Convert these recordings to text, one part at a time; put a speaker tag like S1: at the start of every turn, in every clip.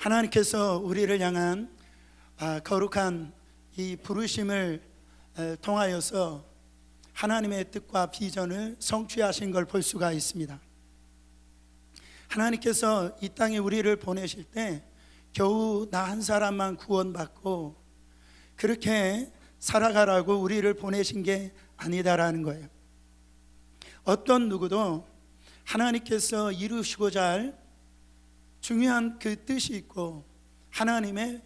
S1: 하나님께서 우리를 향한 거룩한 이 부르심을 통하여서 하나님의 뜻과 비전을 성취하신 걸 볼 수가 있습니다. 하나님께서 이 땅에 우리를 보내실 때 겨우 나 한 사람만 구원받고 그렇게 살아가라고 우리를 보내신 게 아니다라는 거예요. 어떤 누구도 하나님께서 이루시고자 할 중요한 그 뜻이 있고 하나님의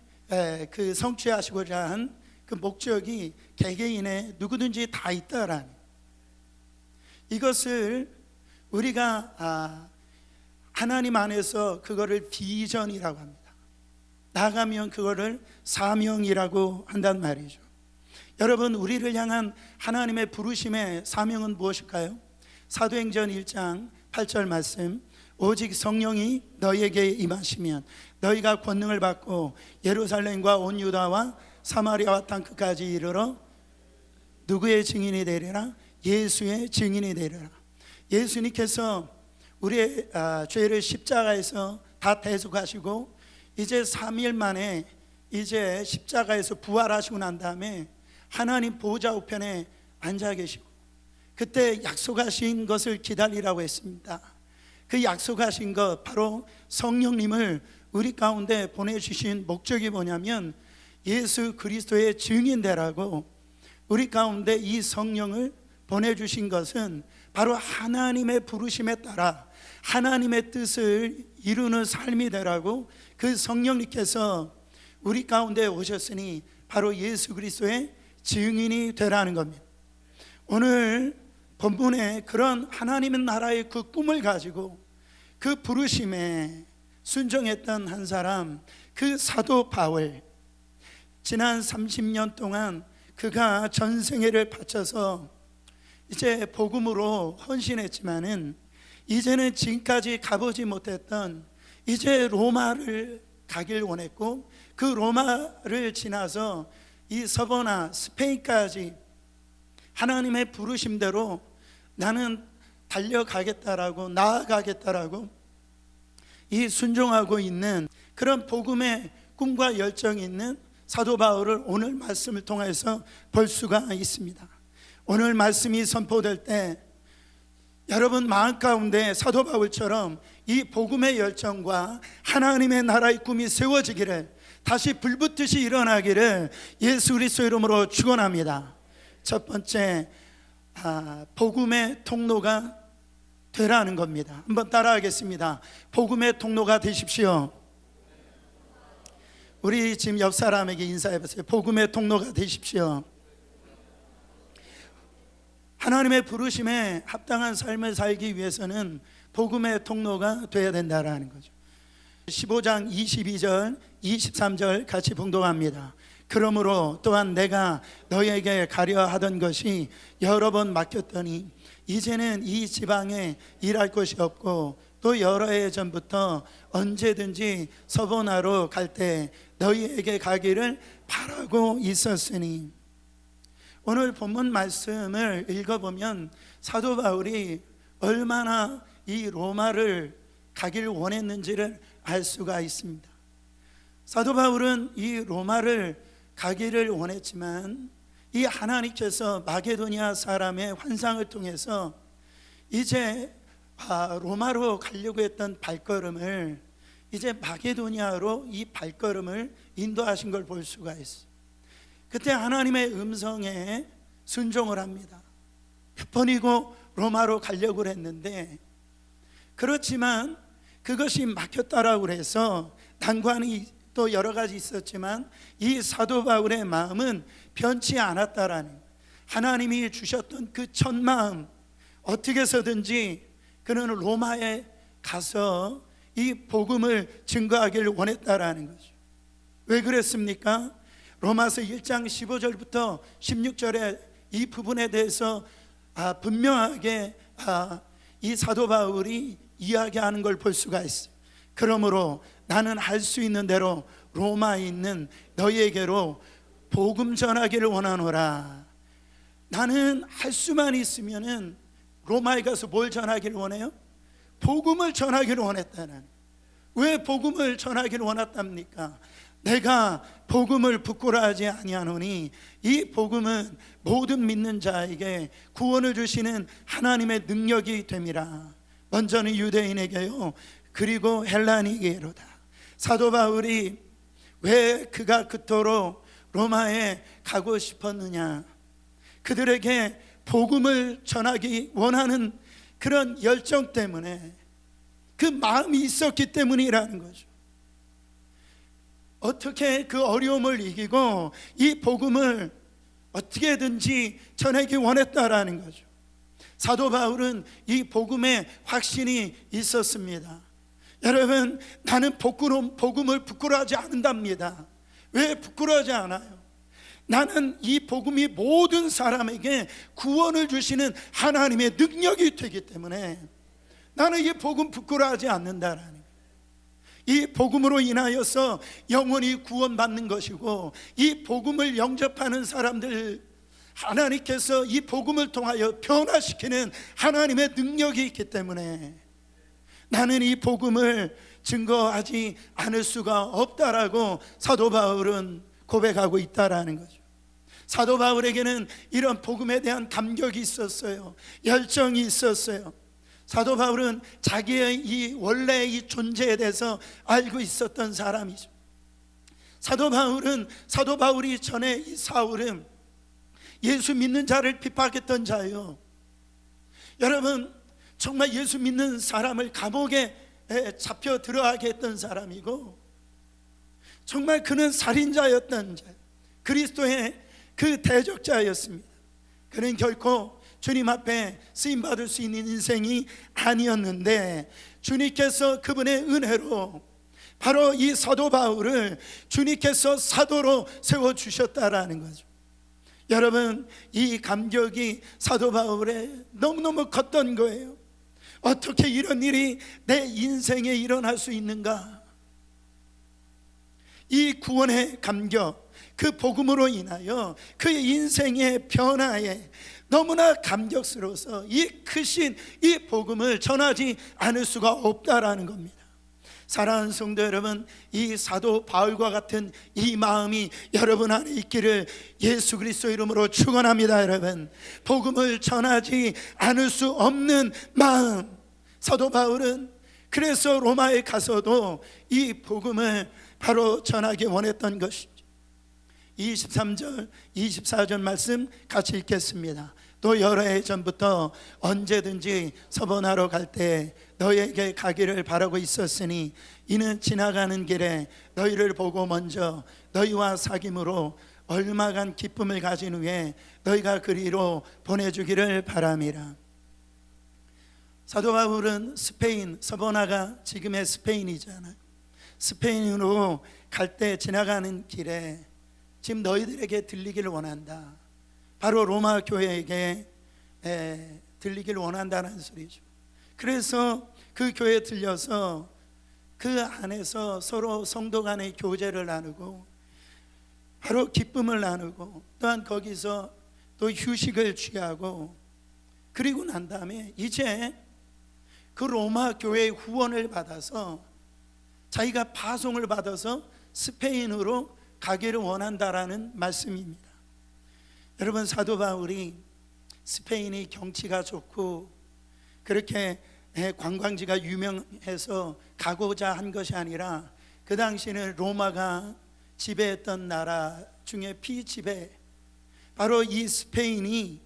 S1: 그 성취하시고자 한 그 목적이 개개인의 누구든지 다 있다라는, 이것을 우리가 하나님 안에서 그거를 비전이라고 합니다. 나아가면 그거를 사명이라고 한단 말이죠. 여러분, 우리를 향한 하나님의 부르심의 사명은 무엇일까요? 사도행전 1장 8절 말씀, 오직 성령이 너희에게 임하시면 너희가 권능을 받고 예루살렘과 온 유다와 사마리아와 땅 끝까지 이르러 누구의 증인이 되리라? 예수의 증인이 되리라. 예수님께서 우리의 죄를 십자가에서 다 대속하시고 이제 3일 만에 이제 십자가에서 부활하시고 난 다음에 하나님 보좌 우편에 앉아 계시고 그때 약속하신 것을 기다리라고 했습니다. 그 약속하신 것, 바로 성령님을 우리 가운데 보내주신 목적이 뭐냐면 예수 그리스도의 증인되라고 우리 가운데 이 성령을 보내주신 것은 바로 하나님의 부르심에 따라 하나님의 뜻을 이루는 삶이 되라고 그 성령님께서 우리 가운데 오셨으니 바로 예수 그리스도의 증인이 되라는 겁니다. 오늘 본문에 그런 하나님의 나라의 그 꿈을 가지고 그 부르심에 순종했던 한 사람, 그 사도 바울, 지난 30년 동안 그가 전생애를 바쳐서 이제 복음으로 헌신했지만은 이제는 지금까지 가보지 못했던 이제 로마를 가길 원했고 그 로마를 지나서 이 서버나 스페인까지 하나님의 부르심대로 나는 달려가겠다라고, 나아가겠다라고 이 순종하고 있는 그런 복음의 꿈과 열정이 있는 사도 바울을 오늘 말씀을 통해서 볼 수가 있습니다. 오늘 말씀이 선포될 때 여러분 마음 가운데 사도 바울처럼 이 복음의 열정과 하나님의 나라의 꿈이 세워지기를, 다시 불붙듯이 일어나기를 예수 그리스도 이름으로 축원합니다. 첫 번째, 복음의 통로가 되라는 겁니다. 한번 따라하겠습니다. 복음의 통로가 되십시오. 우리 지금 옆 사람에게 인사해 보세요. 복음의 통로가 되십시오. 하나님의 부르심에 합당한 삶을 살기 위해서는 복음의 통로가 되어야 된다라는 거죠. 15장 22절 23절 같이 봉독합니다. 그러므로 또한 내가 너희에게 가려 하던 것이 여러 번 막혔더니 이제는 이 지방에 일할 곳이 없고 또 여러 해 전부터 언제든지 서보나로 갈 때 너희에게 가기를 바라고 있었으니. 오늘 본문 말씀을 읽어보면 사도 바울이 얼마나 이 로마를 가길 원했는지를 알 수가 있습니다. 사도 바울은 이 로마를 가기를 원했지만 이 하나님께서 마게도니아 사람의 환상을 통해서 이제 로마로 가려고 했던 발걸음을 이제 마게도니아로 이 발걸음을 인도하신 걸 볼 수가 있어요. 그때 하나님의 음성에 순종을 합니다. 몇 번이고 로마로 가려고 했는데, 그렇지만 그것이 막혔다라고 해서 난관이 또 여러 가지 있었지만 이 사도 바울의 마음은 변치 않았다라는, 하나님이 주셨던 그 첫 마음, 어떻게 해서든지 그는 로마에 가서 이 복음을 증거하기를 원했다라는 거죠. 왜 그랬습니까? 로마서 1장 15절부터 16절에 이 부분에 대해서 분명하게 이 사도 바울이 이야기하는 걸 볼 수가 있어요. 그러므로 나는 할 수 있는 대로 로마에 있는 너희에게로 복음 전하기를 원하노라. 나는 할 수만 있으면은 로마에 가서 뭘 전하기를 원해요? 복음을 전하기를 원했다는. 왜 복음을 전하기를 원했답니까? 내가 복음을 부끄러워하지 아니하노니 이 복음은 모든 믿는 자에게 구원을 주시는 하나님의 능력이 됨이라. 먼저는 유대인에게요, 그리고 헬라인에게로다. 사도 바울이 왜 그가 그토록 로마에 가고 싶었느냐? 그들에게 복음을 전하기 원하는 그런 열정 때문에, 그 마음이 있었기 때문이라는 거죠. 어떻게 그 어려움을 이기고 이 복음을 어떻게든지 전하기 원했다라는 거죠. 사도 바울은 이 복음에 확신이 있었습니다. 여러분, 나는 복음을 부끄러워하지 않는답니다. 왜 부끄러워하지 않아요? 나는 이 복음이 모든 사람에게 구원을 주시는 하나님의 능력이 되기 때문에 나는 이 복음 부끄러워하지 않는다라는 거예요. 이 복음으로 인하여서 영혼이 구원받는 것이고, 이 복음을 영접하는 사람들 하나님께서 이 복음을 통하여 변화시키는 하나님의 능력이 있기 때문에 나는 이 복음을 증거하지 않을 수가 없다라고 사도 바울은 고백하고 있다라는 거죠. 사도 바울에게는 이런 복음에 대한 감격이 있었어요. 열정이 있었어요. 사도 바울은 자기의 이 원래의 이 존재에 대해서 알고 있었던 사람이죠. 사도 바울이 전에 이 사울은 예수 믿는 자를 핍박했던 자예요. 여러분, 정말 예수 믿는 사람을 감옥에 잡혀 들어가게 했던 사람이고, 정말 그는 살인자였던 자, 그리스도의 그 대적자였습니다. 그는 결코 주님 앞에 쓰임받을 수 있는 인생이 아니었는데, 주님께서 그분의 은혜로 바로 이 사도 바울을 주님께서 사도로 세워주셨다라는 거죠. 여러분, 이 감격이 사도 바울에 너무너무 컸던 거예요. 어떻게 이런 일이 내 인생에 일어날 수 있는가? 이 구원의 감격, 그 복음으로 인하여 그의 인생의 변화에 너무나 감격스러워서 이 크신 이 복음을 전하지 않을 수가 없다라는 겁니다. 사랑하는 성도 여러분, 이 사도 바울과 같은 이 마음이 여러분 안에 있기를 예수 그리스도 이름으로 축원합니다. 여러분, 복음을 전하지 않을 수 없는 마음, 사도 바울은 그래서 로마에 가서도 이 복음을 바로 전하기 원했던 것이죠. 23절 24절 말씀 같이 읽겠습니다. 또 여러 해 전부터 언제든지 서번하러 갈 때 너희에게 가기를 바라고 있었으니, 이는 지나가는 길에 너희를 보고 먼저 너희와 사귐으로 얼마간 기쁨을 가진 후에 너희가 그리로 보내주기를 바람이라. 사도 바울은 스페인, 서번하가 지금의 스페인이잖아요. 스페인으로 갈 때 지나가는 길에 지금 너희들에게 들리기를 원한다, 바로 로마 교회에게 들리기를 원한다는 소리죠. 그래서 그 교회에 들려서 그 안에서 서로 성도 간의 교제를 나누고 바로 기쁨을 나누고, 또한 거기서 또 휴식을 취하고, 그리고 난 다음에 이제 그 로마 교회의 후원을 받아서 자기가 파송을 받아서 스페인으로 가기를 원한다라는 말씀입니다. 여러분, 사도 바울이 스페인이 경치가 좋고 그렇게 관광지가 유명해서 가고자 한 것이 아니라, 그 당시에는 로마가 지배했던 나라 중에 피지배, 바로 이 스페인이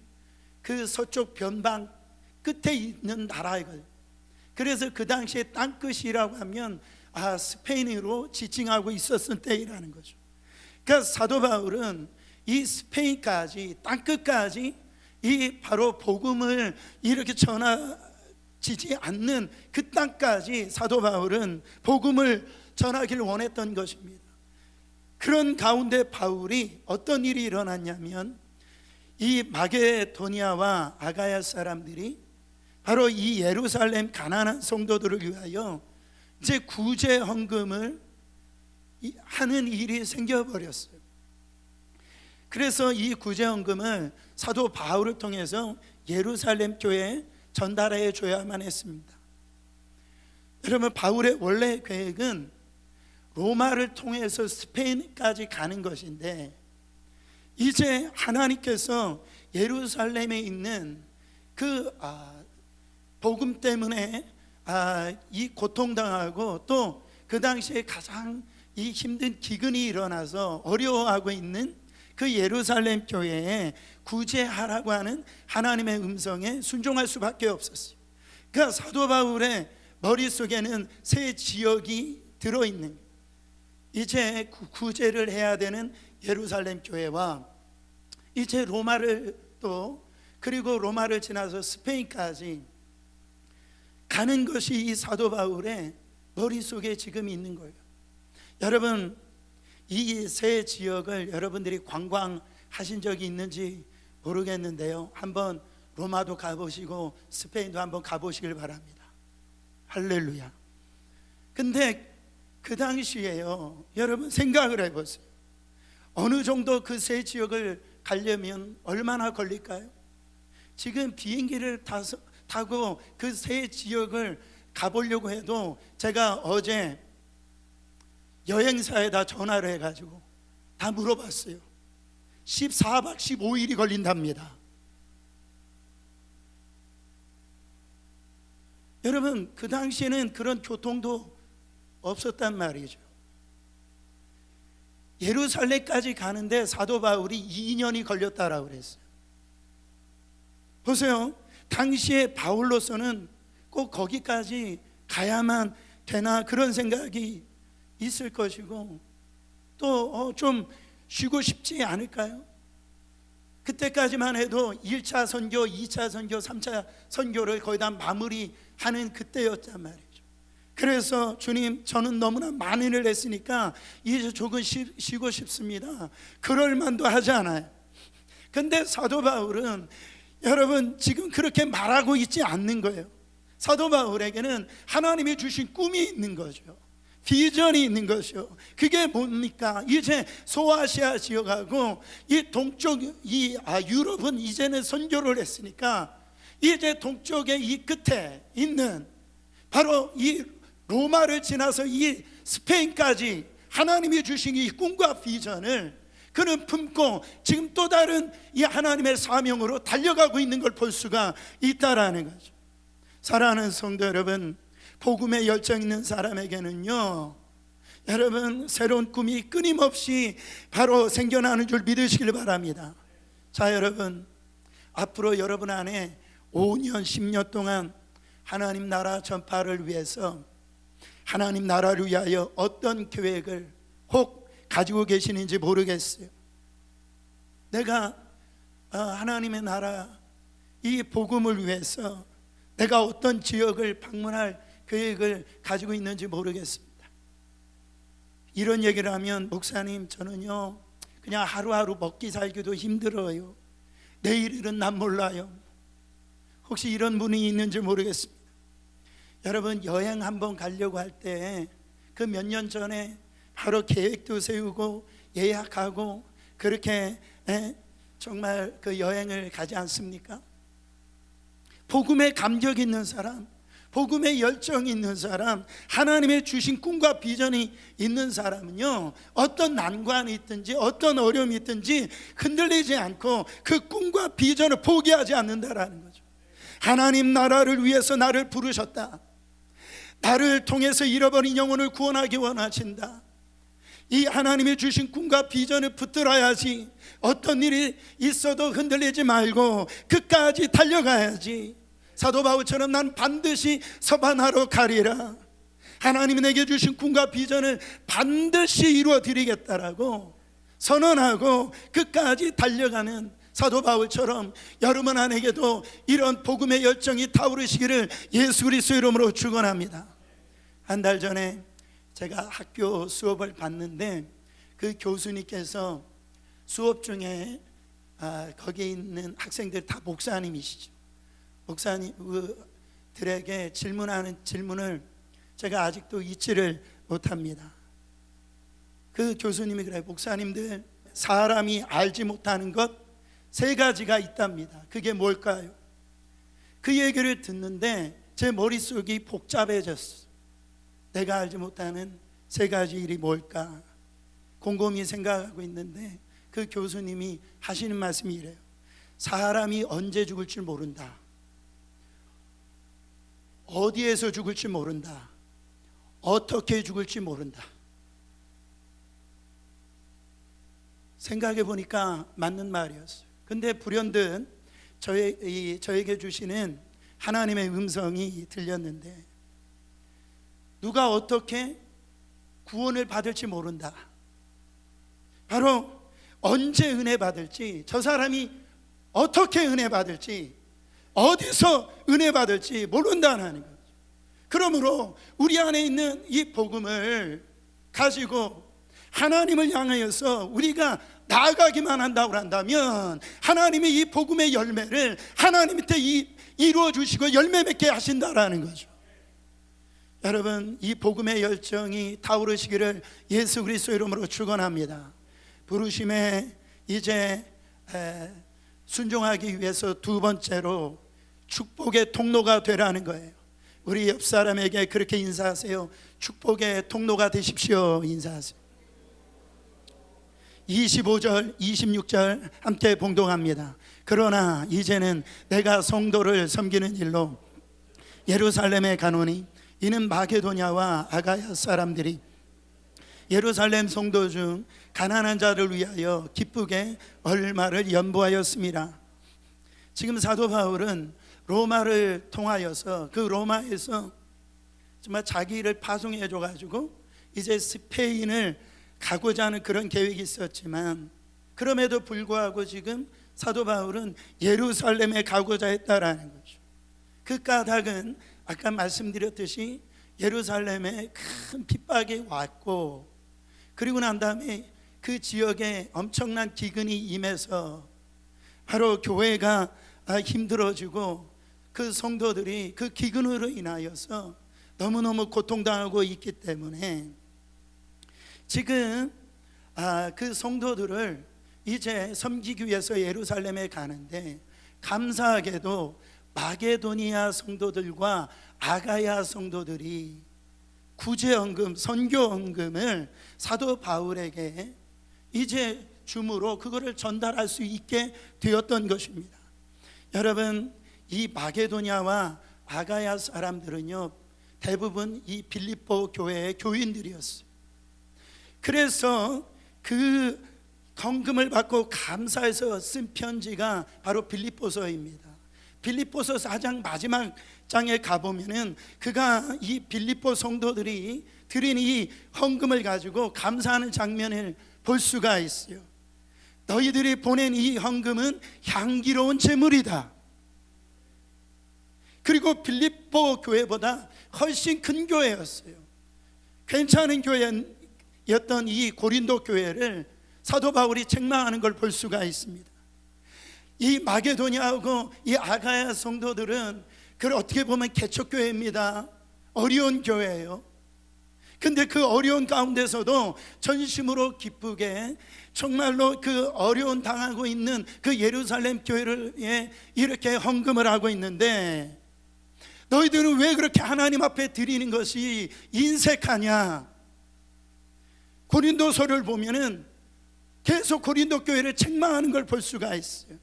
S1: 그 서쪽 변방 끝에 있는 나라이거든요. 그래서 그 당시에 땅끝이라고 하면 스페인으로 지칭하고 있었을 때이라는 거죠. 그러니까 사도 바울은 이 스페인까지, 땅끝까지 이 바로 복음을 이렇게 전하지지 않는 그 땅까지 사도 바울은 복음을 전하기를 원했던 것입니다. 그런 가운데 바울이 어떤 일이 일어났냐면, 이 마게도니아와 아가야 사람들이 바로 이 예루살렘 가난한 성도들을 위하여 이제 구제 헌금을 하는 일이 생겨버렸어요. 그래서 이 구제 헌금을 사도 바울을 통해서 예루살렘 교회에 전달해 줘야만 했습니다. 여러분, 바울의 원래 계획은 로마를 통해서 스페인까지 가는 것인데, 이제 하나님께서 예루살렘에 있는 그 복음 때문에 이 고통당하고 또 그 당시에 가장 이 힘든 기근이 일어나서 어려워하고 있는 그 예루살렘 교회에 구제하라고 하는 하나님의 음성에 순종할 수밖에 없었어요. 그러니까 사도 바울의 머릿속에는 세 지역이 들어있는, 이제 구제를 해야 되는 예루살렘 교회와 이제 로마를 또 그리고 로마를 지나서 스페인까지 가는 것이 이 사도 바울의 머릿속에 지금 있는 거예요. 여러분, 이 세 지역을 여러분들이 관광하신 적이 있는지 모르겠는데요, 한번 로마도 가보시고 스페인도 한번 가보시길 바랍니다. 할렐루야. 근데 그 당시에요, 여러분 생각을 해보세요. 어느 정도 그 세 지역을 가려면 얼마나 걸릴까요? 지금 비행기를 타고 그 세 지역을 가보려고 해도, 제가 어제 여행사에다 전화를 해가지고 다 물어봤어요. 14박 15일이 걸린답니다. 여러분, 그 당시에는 그런 교통도 없었단 말이죠. 예루살렘까지 가는데 사도 바울이 2년이 걸렸다라고 그랬어요. 보세요, 당시에 바울로서는 꼭 거기까지 가야만 되나 그런 생각이 있을 것이고, 또 좀 쉬고 싶지 않을까요? 그때까지만 해도 1차 선교, 2차 선교, 3차 선교를 거의 다 마무리하는 그때였단 말이죠. 그래서 주님, 저는 너무나 많은 일을 했으니까 이제 조금 쉬고 싶습니다, 그럴 만도 하지 않아요. 근데 사도 바울은 여러분 지금 그렇게 말하고 있지 않는 거예요. 사도 바울에게는 하나님이 주신 꿈이 있는 거죠. 비전이 있는 것이요. 그게 뭡니까? 이제 소아시아 지역하고 이 동쪽 유럽은 이제는 선교를 했으니까, 이제 동쪽의 이 끝에 있는 바로 이 로마를 지나서 이 스페인까지 하나님이 주신 이 꿈과 비전을 그는 품고 지금 또 다른 이 하나님의 사명으로 달려가고 있는 걸 볼 수가 있다라는 거죠. 사랑하는 성도 여러분, 복음에 열정 있는 사람에게는요, 여러분 새로운 꿈이 끊임없이 바로 생겨나는 줄 믿으시길 바랍니다. 자, 여러분, 앞으로 여러분 안에 5년 10년 동안 하나님 나라 전파를 위해서, 하나님 나라를 위하여 어떤 계획을 혹 가지고 계시는지 모르겠어요. 내가 하나님의 나라 이 복음을 위해서 내가 어떤 지역을 방문할 계획을 가지고 있는지 모르겠습니다. 이런 얘기를 하면, 목사님 저는요 그냥 하루하루 먹기 살기도 힘들어요, 내일 일은 난 몰라요. 혹시 이런 분이 있는지 모르겠습니다. 여러분, 여행 한번 가려고 할 때 그 몇 년 전에 바로 계획도 세우고 예약하고 그렇게 정말 그 여행을 가지 않습니까? 복음에 감격 있는 사람, 복음에 열정이 있는 사람, 하나님의 주신 꿈과 비전이 있는 사람은요, 어떤 난관이 있든지 어떤 어려움이 있든지 흔들리지 않고 그 꿈과 비전을 포기하지 않는다라는 거죠. 하나님 나라를 위해서 나를 부르셨다, 나를 통해서 잃어버린 영혼을 구원하기 원하신다, 이 하나님이 주신 꿈과 비전을 붙들어야지 어떤 일이 있어도 흔들리지 말고 끝까지 달려가야지. 사도 바울처럼 난 반드시 서반하러 가리라, 하나님이 내게 주신 꿈과 비전을 반드시 이루어 드리겠다라고 선언하고 끝까지 달려가는 사도 바울처럼 여러분 안에게도 이런 복음의 열정이 타오르시기를 예수 그리스도 이름으로 축원합니다. 한 달 전에 제가 학교 수업을 받는데 그 교수님께서 수업 중에 거기에 있는 학생들 다 목사님이시죠. 목사님들에게 질문하는 질문을 제가 아직도 잊지를 못합니다. 그 교수님이 그래요. 목사님들, 사람이 알지 못하는 것 3가지가 있답니다. 그게 뭘까요? 그 얘기를 듣는데 제 머릿속이 복잡해졌어요. 내가 알지 못하는 세 가지 일이 뭘까 곰곰이 생각하고 있는데 그 교수님이 하시는 말씀이 이래요. 사람이 언제 죽을 줄 모른다. 어디에서 죽을지 모른다. 어떻게 죽을지 모른다. 생각해 보니까 맞는 말이었어요. 근데 불현듯 저에게 주시는 하나님의 음성이 들렸는데, 누가 어떻게 구원을 받을지 모른다. 바로 언제 은혜 받을지, 저 사람이 어떻게 은혜 받을지, 어디서 은혜 받을지 모른다는 거죠. 그러므로 우리 안에 있는 이 복음을 가지고 하나님을 향하여서 우리가 나아가기만 한다고 한다면 하나님이 이 복음의 열매를 하나님 밑에 이루어 주시고 열매 맺게 하신다라는 거죠. 여러분, 이 복음의 열정이 타오르시기를 예수 그리스도 이름으로 축원합니다. 부르심에 이제 순종하기 위해서 두 번째로 축복의 통로가 되라는 거예요. 우리 옆 사람에게 그렇게 인사하세요. 축복의 통로가 되십시오. 인사하세요. 25절 26절 함께 봉독합니다. 그러나 이제는 내가 성도를 섬기는 일로 예루살렘에 가노니 이는 마게도냐와 아가야 사람들이 예루살렘 성도 중 가난한 자를 위하여 기쁘게 얼마를 연보하였습니다. 지금 사도 바울은 로마를 통하여서 그 로마에서 정말 자기 일을 파송해 줘가지고 이제 스페인을 가고자 하는 그런 계획이 있었지만, 그럼에도 불구하고 지금 사도 바울은 예루살렘에 가고자 했다라는 거죠. 그 까닭은 아까 말씀드렸듯이 예루살렘에 큰 핍박이 왔고, 그리고 난 다음에 그 지역에 엄청난 기근이 임해서 바로 교회가 힘들어지고 그 성도들이 그 기근으로 인하여서 너무너무 고통당하고 있기 때문에 지금 그 성도들을 이제 섬기기 위해서 예루살렘에 가는데, 감사하게도 마게도니아 성도들과 아가야 성도들이 구제헌금, 선교헌금을 사도 바울에게 이제 줌으로 그거를 전달할 수 있게 되었던 것입니다. 여러분, 이 마게도냐와 아가야 사람들은요 대부분 이 빌립보 교회의 교인들이었어요. 그래서 그 헌금을 받고 감사해서 쓴 편지가 바로 빌립보서입니다. 빌립보서 4장 마지막 장에 가보면은 그가 이 빌립보 성도들이 드린 이 헌금을 가지고 감사하는 장면을 볼 수가 있어요. 너희들이 보낸 이 헌금은 향기로운 제물이다. 그리고 빌립보 교회보다 훨씬 큰 교회였어요. 괜찮은 교회였던 이 고린도 교회를 사도 바울이 책망하는 걸 볼 수가 있습니다. 이 마게도냐하고 이 아가야 성도들은 그걸 어떻게 보면 개척교회입니다. 어려운 교회예요. 근데 그 어려운 가운데서도 전심으로 기쁘게 정말로 그 어려운 당하고 있는 그 예루살렘 교회를 이렇게 헌금을 하고 있는데, 너희들은 왜 그렇게 하나님 앞에 드리는 것이 인색하냐? 고린도서를 보면은 계속 고린도 교회를 책망하는 걸 볼 수가 있어요.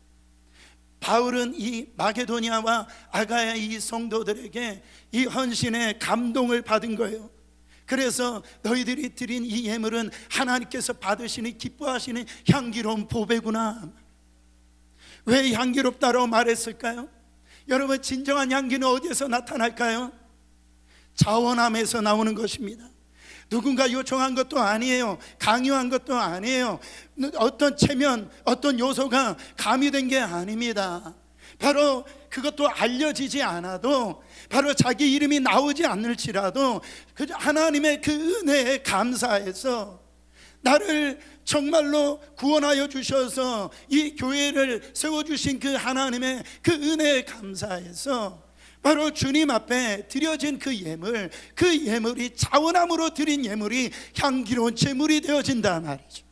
S1: 바울은 이 마게도냐와 아가야 이 성도들에게 이 헌신에 감동을 받은 거예요. 그래서 너희들이 드린 이 예물은 하나님께서 받으시는 기뻐하시는 향기로운 보배구나. 왜 향기롭다고 말했을까요? 여러분, 진정한 향기는 어디에서 나타날까요? 자원함에서 나오는 것입니다. 누군가 요청한 것도 아니에요. 강요한 것도 아니에요. 어떤 체면, 어떤 요소가 가미된 게 아닙니다. 바로 그것도 알려지지 않아도, 바로 자기 이름이 나오지 않을지라도 하나님의 그 은혜에 감사해서, 나를 정말로 구원하여 주셔서 이 교회를 세워주신 그 하나님의 그 은혜에 감사해서 바로 주님 앞에 드려진 그 예물, 그 예물이 자원함으로 드린 예물이 향기로운 제물이 되어진다 말이죠.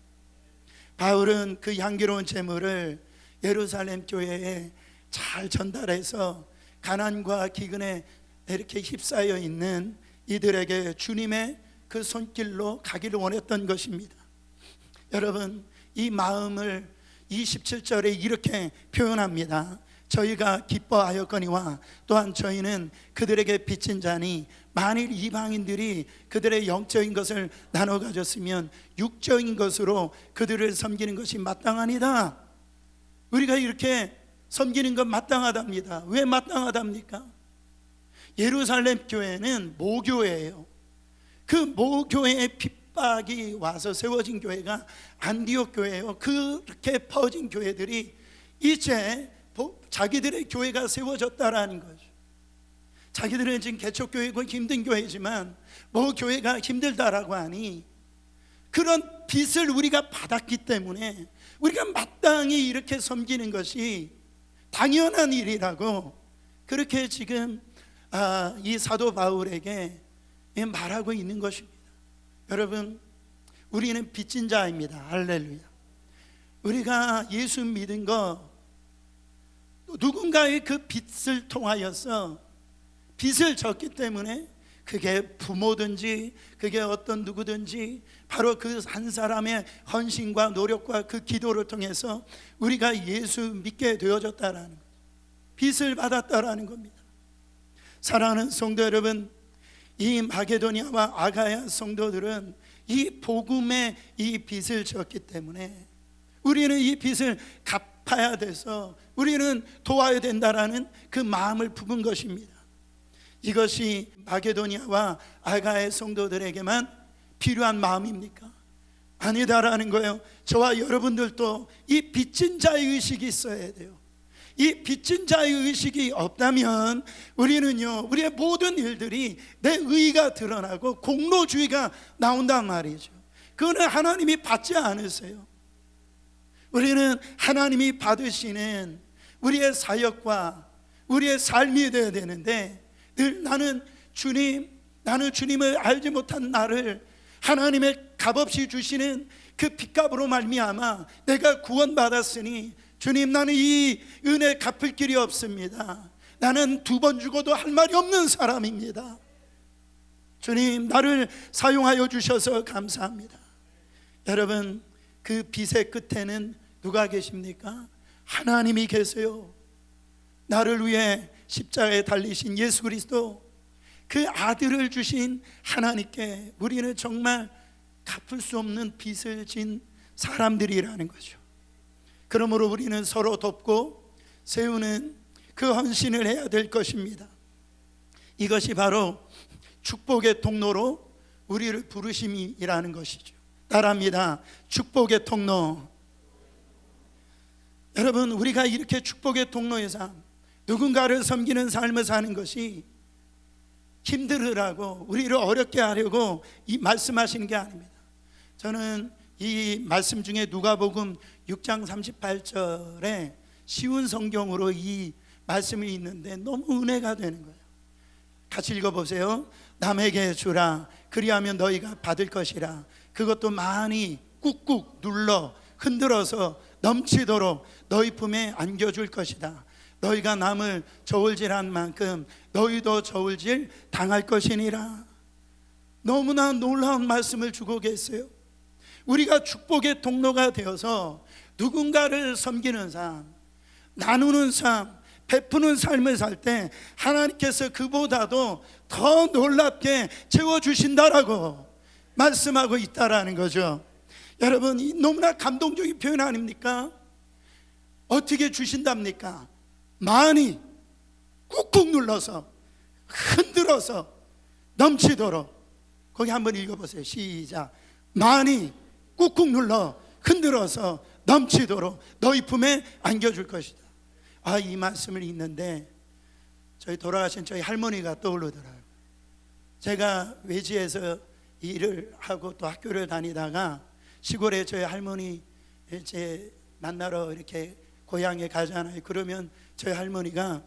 S1: 바울은 그 향기로운 제물을 예루살렘 교회에 잘 전달해서 가난과 기근에 이렇게 휩싸여 있는 이들에게 주님의 그 손길로 가기를 원했던 것입니다. 여러분, 이 마음을 27절에 이렇게 표현합니다. 저희가 기뻐하였거니와 또한 저희는 그들에게 빚진 자니 만일 이방인들이 그들의 영적인 것을 나눠 가졌으면 육적인 것으로 그들을 섬기는 것이 마땅하니다. 우리가 이렇게 섬기는 건 마땅하답니다. 왜 마땅하답니까? 예루살렘 교회는 모교회예요. 그 모교회의 핍박이 와서 세워진 교회가 안디옥 교회예요. 그렇게 퍼진 교회들이 이제 자기들의 교회가 세워졌다라는 거죠. 자기들은 지금 개척교회고 힘든 교회지만 모교회가 힘들다라고 하니 그런 빚을 우리가 받았기 때문에 우리가 마땅히 이렇게 섬기는 것이 당연한 일이라고 그렇게 지금 이 사도 바울에게 말하고 있는 것입니다. 여러분, 우리는 빚진 자입니다. 할렐루야. 우리가 예수 믿은 거 누군가의 그 빚을 통하여서 빚을 졌기 때문에 그게 부모든지 그게 어떤 누구든지 바로 그 한 사람의 헌신과 노력과 그 기도를 통해서 우리가 예수 믿게 되어졌다라는 거죠. 빚을 받았다라는 겁니다. 사랑하는 성도 여러분, 이 마게도니아와 아가야 성도들은 이 복음의 이 빚을 졌기 때문에 우리는 이 빚을 갚아야 돼서 우리는 도와야 된다라는 그 마음을 품은 것입니다. 이것이 마게도니아와 아가야 성도들에게만 필요한 마음입니까? 아니다라는 거예요. 저와 여러분들도 이 빚진 자의 의식이 있어야 돼요. 이 빚진 자의 의식이 없다면 우리는요, 우리의 모든 일들이 내 의의가 드러나고 공로주의가 나온단 말이죠. 그거는 하나님이 받지 않으세요. 우리는 하나님이 받으시는 우리의 사역과 우리의 삶이 되어야 되는데 늘 나는 주님을 알지 못한 나를 하나님의 값없이 주시는 그 빚값으로 말미암아 내가 구원받았으니 주님, 나는 이 은혜 갚을 길이 없습니다. 나는 2번 죽어도 할 말이 없는 사람입니다. 주님, 나를 사용하여 주셔서 감사합니다. 여러분, 그 빚의 끝에는 누가 계십니까? 하나님이 계세요. 나를 위해 십자가에 달리신 예수 그리스도, 그 아들을 주신 하나님께 우리는 정말 갚을 수 없는 빚을 진 사람들이라는 거죠. 그러므로 우리는 서로 돕고 세우는 그 헌신을 해야 될 것입니다. 이것이 바로 축복의 통로로 우리를 부르심이라는 것이죠. 따라합니다. 축복의 통로. 여러분, 우리가 이렇게 축복의 통로의 삶, 누군가를 섬기는 삶을 사는 것이 힘들으라고 우리를 어렵게 하려고 이 말씀하시는 게 아닙니다. 저는 이 말씀 중에 누가복음 6장 38절에 쉬운 성경으로 이 말씀이 있는데 너무 은혜가 되는 거예요. 같이 읽어보세요. 남에게 주라, 그리하면 너희가 받을 것이라. 그것도 많이 꾹꾹 눌러 흔들어서 넘치도록 너희 품에 안겨줄 것이다. 너희가 남을 저울질한 만큼 너희도 저울질 당할 것이니라. 너무나 놀라운 말씀을 주고 계세요. 우리가 축복의 통로가 되어서 누군가를 섬기는 삶, 나누는 삶, 베푸는 삶을 살 때 하나님께서 그보다도 더 놀랍게 채워주신다라고 말씀하고 있다라는 거죠. 여러분, 이 너무나 감동적인 표현 아닙니까? 어떻게 주신답니까? 많이 꾹꾹 눌러서 흔들어서 넘치도록. 거기 한번 읽어보세요. 시작. 많이 꾹꾹 눌러 흔들어서 넘치도록 너희 품에 안겨줄 것이다. 이 말씀을 읽는데 돌아가신 저희 할머니가 떠오르더라고요. 제가 외지에서 일을 하고 또 학교를 다니다가 시골에 저희 할머니 이제 만나러 이렇게 고향에 가잖아요. 그러면 저희 할머니가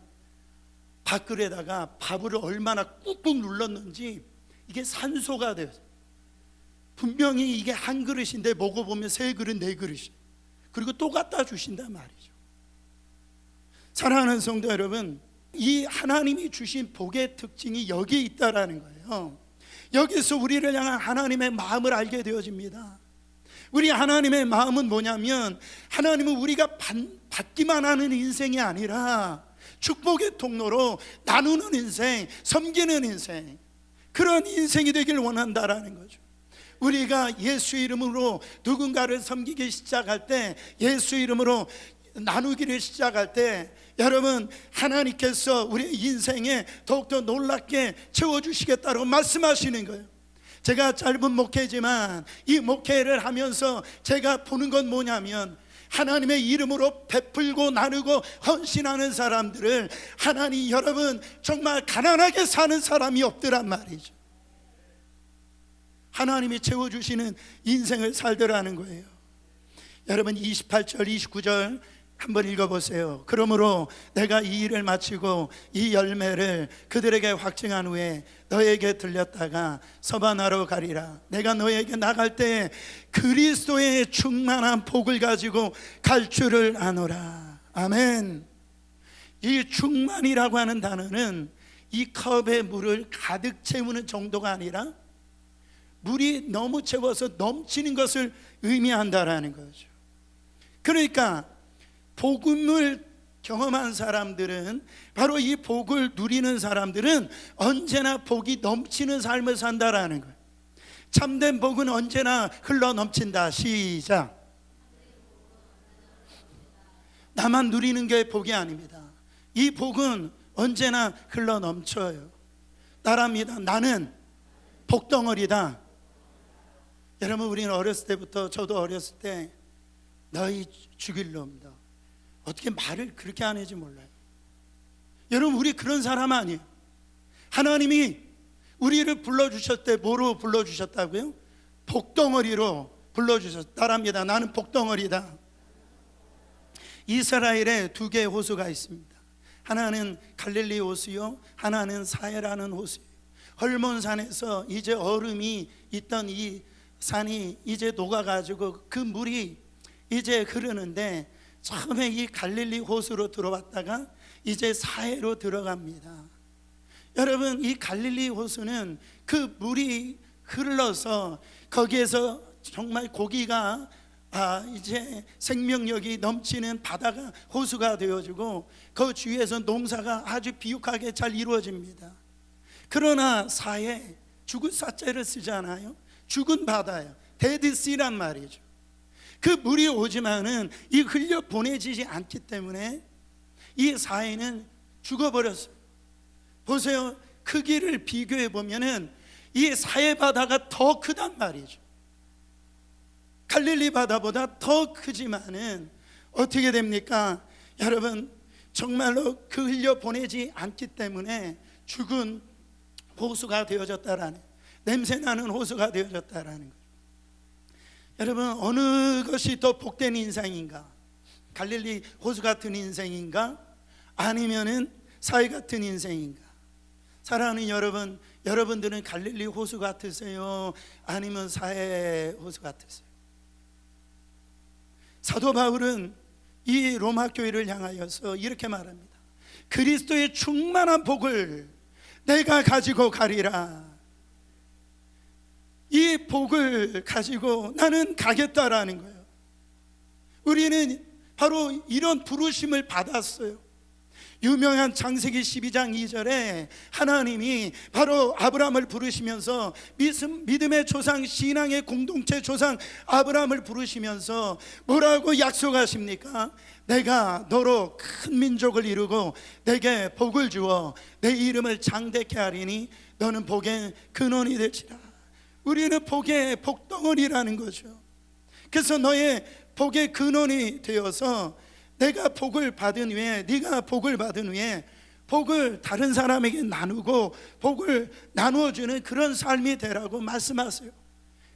S1: 밥그릇에다가 밥을 얼마나 꾹꾹 눌렀는지 이게 산소가 돼요. 분명히 이게 한 그릇인데 먹어보면 3그릇 4그릇이, 그리고 또 갖다 주신단 말이죠. 사랑하는 성도 여러분, 이 하나님이 주신 복의 특징이 여기에 있다라는 거예요. 여기서 우리를 향한 하나님의 마음을 알게 되어집니다. 우리 하나님의 마음은 뭐냐면, 하나님은 우리가 받기만 하는 인생이 아니라 축복의 통로로 나누는 인생, 섬기는 인생, 그런 인생이 되길 원한다라는 거죠. 우리가 예수 이름으로 누군가를 섬기기 시작할 때, 예수 이름으로 나누기를 시작할 때, 여러분, 하나님께서 우리의 인생에 더욱더 놀랍게 채워주시겠다고 말씀하시는 거예요. 제가 짧은 목회지만 이 목회를 하면서 제가 보는 건 뭐냐면, 하나님의 이름으로 베풀고 나누고 헌신하는 사람들을 하나님, 여러분, 정말 가난하게 사는 사람이 없더란 말이죠. 하나님이 채워주시는 인생을 살더라는 거예요. 여러분, 28절 29절 한번 읽어보세요. 그러므로 내가 이 일을 마치고 이 열매를 그들에게 확증한 후에 너에게 들렸다가 서바나로 가리라. 내가 너에게 나갈 때 그리스도의 충만한 복을 가지고 갈 줄을 아노라. 아멘. 이 충만이라고 하는 단어는 이 컵에 물을 가득 채우는 정도가 아니라 물이 너무 채워서 넘치는 것을 의미한다라는 거죠. 그러니까 복음을 경험한 사람들은, 바로 이 복을 누리는 사람들은 언제나 복이 넘치는 삶을 산다라는 거예요. 참된 복은 언제나 흘러 넘친다. 시작. 나만 누리는 게 복이 아닙니다. 이 복은 언제나 흘러 넘쳐요. 따라합니다. 나는 복덩어리다. 여러분, 우리는 어렸을 때부터, 저도 어렸을 때 너희 죽일 놈다, 어떻게 말을 그렇게 안 해지 몰라요. 여러분, 우리 그런 사람 아니에요. 하나님이 우리를 불러주셨을 때 뭐로 불러주셨다고요? 복덩어리로 불러주셨다랍니다. 나는 복덩어리다. 이스라엘에 두 개의 호수가 있습니다. 하나는 갈릴리 호수요, 하나는 사해라는 호수예요. 헐몬산에서 이제 얼음이 있던 이 산이 이제 녹아가지고 그 물이 이제 흐르는데, 처음에 이 갈릴리 호수로 들어왔다가 이제 사해로 들어갑니다. 여러분, 이 갈릴리 호수는 그 물이 흘러서 거기에서 정말 고기가 이제 생명력이 넘치는 바다가 호수가 되어지고, 그 주위에서 농사가 아주 비옥하게 잘 이루어집니다. 그러나 사해, 죽은 사자를 쓰잖아요. 죽은 바다예요. 데드시란 말이죠. 그 물이 오지만은 이 흘려 보내지지 않기 때문에 이 사해는 죽어버렸어요. 보세요. 크기를 비교해 보면은 이 사해 바다가 더 크단 말이죠. 갈릴리 바다보다 더 크지만은 어떻게 됩니까? 여러분, 정말로 그 흘려 보내지 않기 때문에 죽은 호수가 되어졌다라는, 냄새나는 호수가 되어졌다라는 거예요. 여러분, 어느 것이 더 복된 인생인가? 갈릴리 호수 같은 인생인가? 아니면은 사해 같은 인생인가? 사랑하는 여러분, 여러분들은 갈릴리 호수 같으세요? 아니면 사해 호수 같으세요? 사도 바울은 이 로마 교회를 향하여서 이렇게 말합니다. 그리스도의 충만한 복을 내가 가지고 가리라. 이 복을 가지고 나는 가겠다라는 거예요. 우리는 바로 이런 부르심을 받았어요. 유명한 창세기 12장 2절에 하나님이 바로 아브라함을 부르시면서, 믿음의 조상, 신앙의 공동체 조상 아브라함을 부르시면서 뭐라고 약속하십니까? 내가 너로 큰 민족을 이루고 내게 복을 주어 내 이름을 장대케 하리니 너는 복의 근원이 될지라. 우리는 복의 복덩어리라는 거죠. 그래서 너의 복의 근원이 되어서 내가 복을 받은 후에, 네가 복을 받은 후에 복을 다른 사람에게 나누고 복을 나누어주는 그런 삶이 되라고 말씀하세요.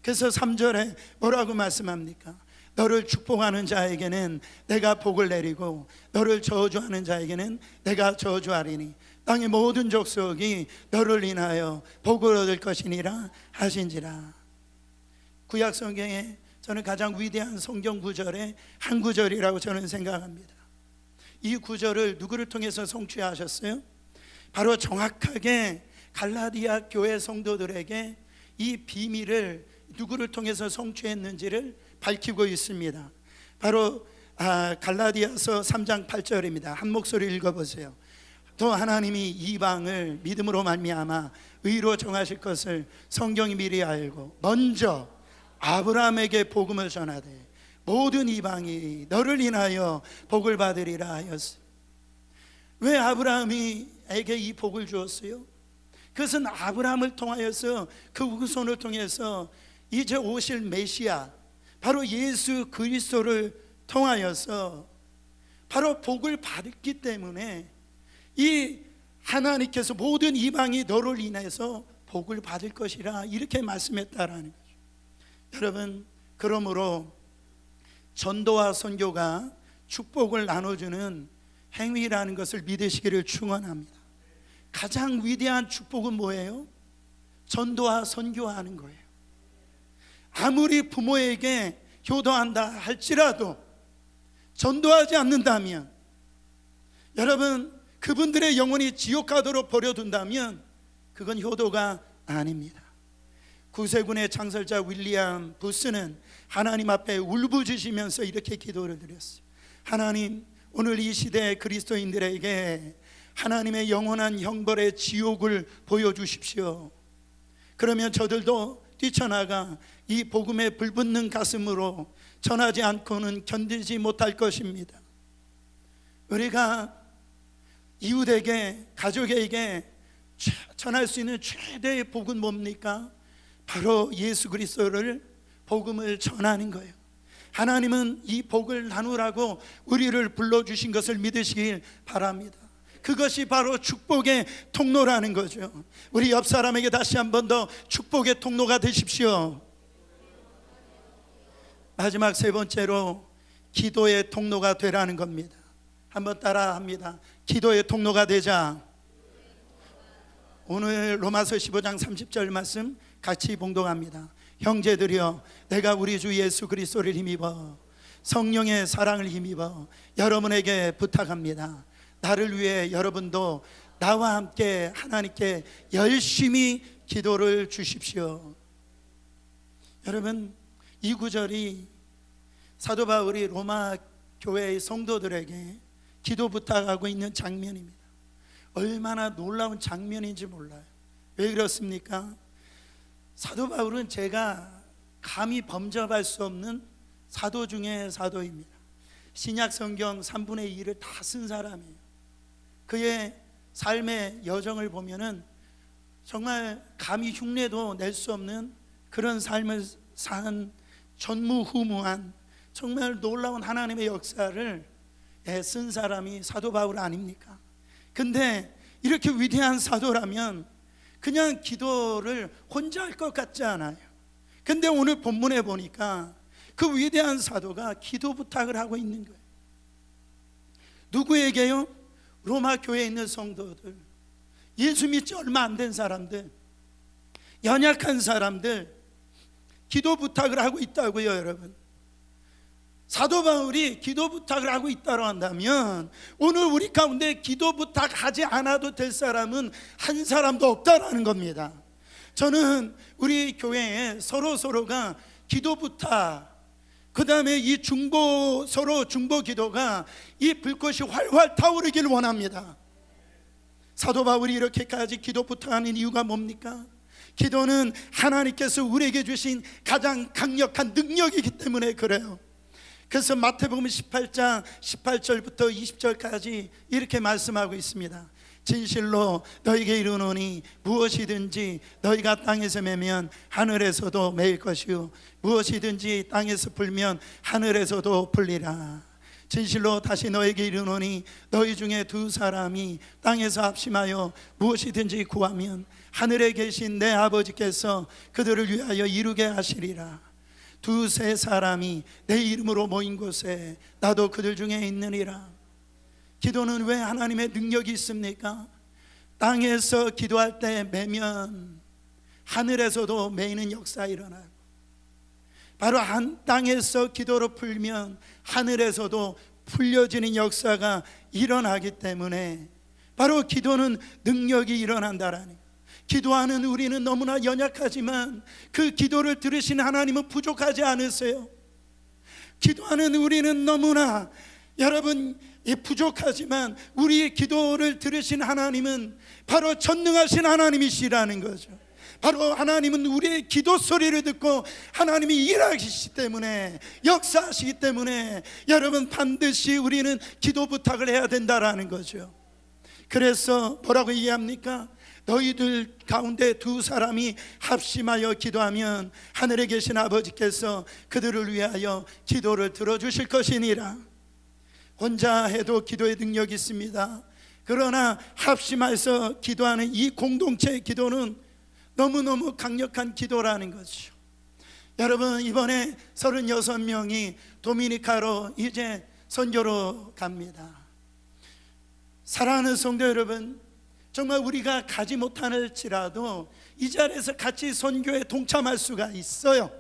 S1: 그래서 3절에 뭐라고 말씀합니까? 너를 축복하는 자에게는 내가 복을 내리고 너를 저주하는 자에게는 내가 저주하리니 땅의 모든 족속이 너를 인하여 복을 얻을 것이니라 하신지라. 구약 성경에 저는 가장 위대한 성경 구절의 한 구절이라고 저는 생각합니다. 이 구절을 누구를 통해서 성취하셨어요? 바로 정확하게 갈라디아 교회 성도들에게 이 비밀을 누구를 통해서 성취했는지를 밝히고 있습니다. 바로 갈라디아서 3장 8절입니다. 한 목소리 읽어보세요. 또 하나님이 이방을 믿음으로 말미암아 의로 정하실 것을 성경이 미리 알고 먼저 아브라함에게 복음을 전하되 모든 이방이 너를 인하여 복을 받으리라 하였으니. 왜 아브라함에게 이 복을 주었어요? 그것은 아브라함을 통하여서 그 후손을 통해서 이제 오실 메시아 바로 예수 그리스도를 통하여서 바로 복을 받았기 때문에 이 하나님께서 모든 이방이 너를 인해서 복을 받을 것이라 이렇게 말씀했다라는 거죠. 여러분, 그러므로 전도와 선교가 축복을 나눠주는 행위라는 것을 믿으시기를 축원합니다. 가장 위대한 축복은 뭐예요? 전도와 선교하는 거예요. 아무리 부모에게 효도한다 할지라도 전도하지 않는다면, 여러분, 그분들의 영혼이 지옥 가도록 버려둔다면 그건 효도가 아닙니다. 구세군의 창설자 윌리엄 부스는 하나님 앞에 울부짖으면서 이렇게 기도를 드렸어요. 하나님, 오늘 이 시대의 그리스도인들에게 하나님의 영원한 형벌의 지옥을 보여주십시오. 그러면 저들도 뛰쳐나가 이 복음에 불붙는 가슴으로 전하지 않고는 견디지 못할 것입니다. 우리가 이웃에게, 가족에게 전할 수 있는 최대의 복은 뭡니까? 바로 예수 그리스도를, 복음을 전하는 거예요. 하나님은 이 복을 나누라고 우리를 불러주신 것을 믿으시길 바랍니다. 그것이 바로 축복의 통로라는 거죠. 우리 옆 사람에게 다시 한 번 더 축복의 통로가 되십시오. 마지막 세 번째로 기도의 통로가 되라는 겁니다. 한번 따라합니다. 기도의 통로가 되자. 오늘 로마서 15장 30절 말씀 같이 봉독합니다. 형제들이여, 내가 우리 주 예수 그리스도를 힘입어 성령의 사랑을 힘입어 여러분에게 부탁합니다. 나를 위해 여러분도 나와 함께 하나님께 열심히 기도를 주십시오. 여러분, 이 구절이 사도 바울이 로마 교회의 성도들에게 기도 부탁하고 있는 장면입니다. 얼마나 놀라운 장면인지 몰라요. 왜 그렇습니까? 사도 바울은 제가 감히 범접할 수 없는 사도 중에 사도입니다. 신약 성경 3분의 2를 다 쓴 사람이에요. 그의 삶의 여정을 보면은 정말 감히 흉내도 낼 수 없는 그런 삶을 산 전무후무한 정말 놀라운 하나님의 역사를 쓴 사람이 사도 바울 아닙니까? 근데 이렇게 위대한 사도라면 그냥 기도를 혼자 할 것 같지 않아요. 근데 오늘 본문에 보니까 그 위대한 사도가 기도 부탁을 하고 있는 거예요. 누구에게요? 로마 교회에 있는 성도들, 예수 믿지 얼마 안 된 사람들, 연약한 사람들, 기도 부탁을 하고 있다고요. 여러분, 사도 바울이 기도 부탁을 하고 있다고 한다면 오늘 우리 가운데 기도 부탁하지 않아도 될 사람은 한 사람도 없다라는 겁니다. 저는 우리 교회에 서로가 기도 부탁, 그 다음에 이 서로 중보 기도가 이 불꽃이 활활 타오르길 원합니다. 사도 바울이 이렇게까지 기도 부탁하는 이유가 뭡니까? 기도는 하나님께서 우리에게 주신 가장 강력한 능력이기 때문에 그래요. 그래서 마태복음 18장 18절부터 20절까지 이렇게 말씀하고 있습니다. 진실로 너희에게 이르노니 무엇이든지 너희가 땅에서 매면 하늘에서도 매일 것이요 무엇이든지 땅에서 풀면 하늘에서도 풀리라. 진실로 다시 너희에게 이르노니 너희 중에 두 사람이 땅에서 합심하여 무엇이든지 구하면 하늘에 계신 내 아버지께서 그들을 위하여 이루게 하시리라. 두세 사람이 내 이름으로 모인 곳에 나도 그들 중에 있느니라. 기도는 왜 하나님의 능력이 있습니까? 땅에서 기도할 때 매면 하늘에서도 매이는 역사 일어나고, 바로 한 땅에서 기도로 풀면 하늘에서도 풀려지는 역사가 일어나기 때문에 바로 기도는 능력이 일어난다라는 거예요. 기도하는 우리는 너무나 연약하지만 그 기도를 들으신 하나님은 부족하지 않으세요. 기도하는 우리는 너무나 여러분 부족하지만 우리의 기도를 들으신 하나님은 바로 전능하신 하나님이시라는 거죠. 바로 하나님은 우리의 기도 소리를 듣고 하나님이 일하시기 때문에, 역사하시기 때문에 여러분 반드시 우리는 기도 부탁을 해야 된다라는 거죠. 그래서 뭐라고 이해합니까? 너희들 가운데 두 사람이 합심하여 기도하면 하늘에 계신 아버지께서 그들을 위하여 기도를 들어주실 것이니라. 혼자 해도 기도의 능력이 있습니다. 그러나 합심해서 기도하는 이 공동체의 기도는 너무너무 강력한 기도라는 거죠. 여러분, 이번에 36명이 도미니카로 이제 선교로 갑니다. 사랑하는 성도 여러분, 정말 우리가 가지 못할지라도 이 자리에서 같이 선교에 동참할 수가 있어요.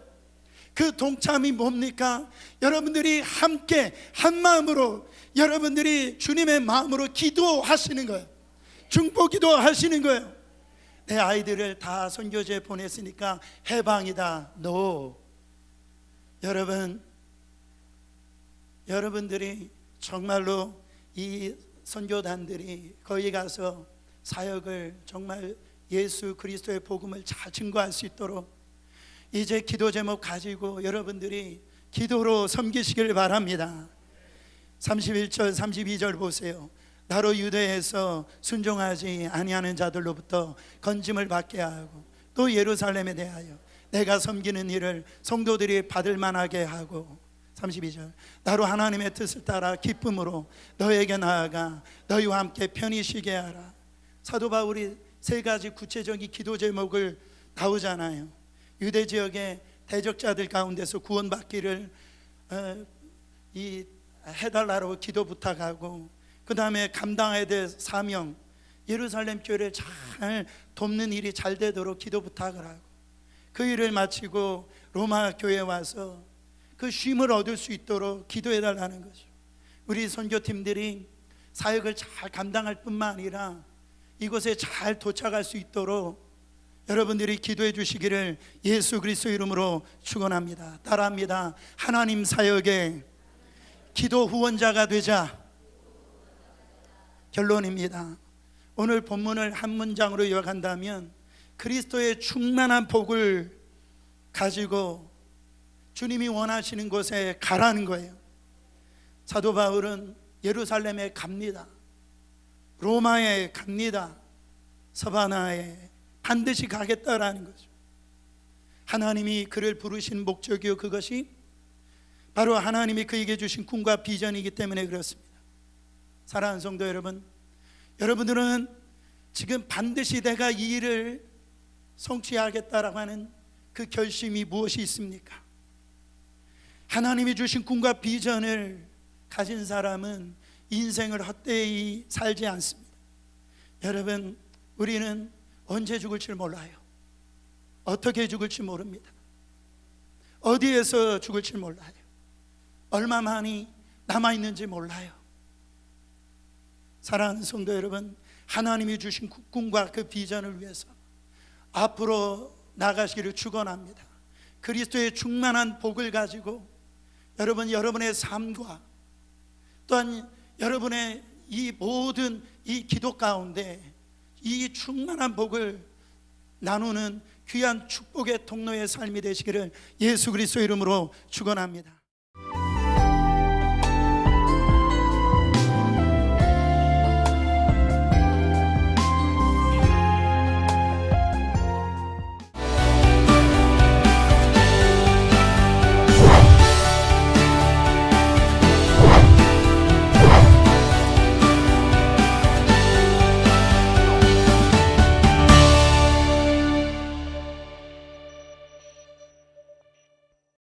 S1: 그 동참이 뭡니까? 여러분들이 함께 한 마음으로 여러분들이 주님의 마음으로 기도하시는 거예요. 중보 기도하시는 거예요. 내 아이들을 다 선교지에 보냈으니까 해방이다. No. 여러분들이 정말로 이 선교단들이 거기 가서 사역을 정말 예수 그리스도의 복음을 잘 증거할 수 있도록 이제 기도 제목 가지고 여러분들이 기도로 섬기시길 바랍니다. 31절 32절 보세요. 나로 유대에서 순종하지 아니하는 자들로부터 건짐을 받게 하고 또 예루살렘에 대하여 내가 섬기는 일을 성도들이 받을 만하게 하고 32절 나로 하나님의 뜻을 따라 기쁨으로 너에게 나아가 너희와 함께 편히 쉬게 하라. 사도 바울이 세 가지 구체적인 기도 제목을 나오잖아요. 유대 지역의 대적자들 가운데서 구원받기를 해달라고 기도 부탁하고, 그 다음에 감당해야 될 사명, 예루살렘 교회를 잘 돕는 일이 잘 되도록 기도 부탁을 하고, 그 일을 마치고 로마 교회에 와서 그 쉼을 얻을 수 있도록 기도해달라는 거죠. 우리 선교팀들이 사역을 잘 감당할 뿐만 아니라 이곳에 잘 도착할 수 있도록 여러분들이 기도해 주시기를 예수 그리스도 이름으로 축원합니다. 따라합니다. 하나님 사역에 기도 후원자가 되자. 결론입니다. 오늘 본문을 한 문장으로 요약한다면 그리스도의 충만한 복을 가지고 주님이 원하시는 곳에 가라는 거예요. 사도 바울은 예루살렘에 갑니다. 로마에 갑니다. 서바나에 반드시 가겠다라는 거죠. 하나님이 그를 부르신 목적이요, 그것이 바로 하나님이 그에게 주신 꿈과 비전이기 때문에 그렇습니다. 사랑하는 성도 여러분, 여러분들은 지금 반드시 내가 이 일을 성취하겠다라고 하는 그 결심이 무엇이 있습니까? 하나님이 주신 꿈과 비전을 가진 사람은 인생을 헛되이 살지 않습니다. 여러분, 우리는 언제 죽을지 몰라요. 어떻게 죽을지 모릅니다. 어디에서 죽을지 몰라요. 얼마만이 남아있는지 몰라요. 사랑하는 성도 여러분, 하나님이 주신 꿈과 그 비전을 위해서 앞으로 나가시기를 축원합니다. 그리스도의 충만한 복을 가지고 여러분, 여러분의 삶과 또한 여러분의 이 모든 이 기도 가운데 이 충만한 복을 나누는 귀한 축복의 통로의 삶이 되시기를 예수 그리스도 이름으로 축원합니다.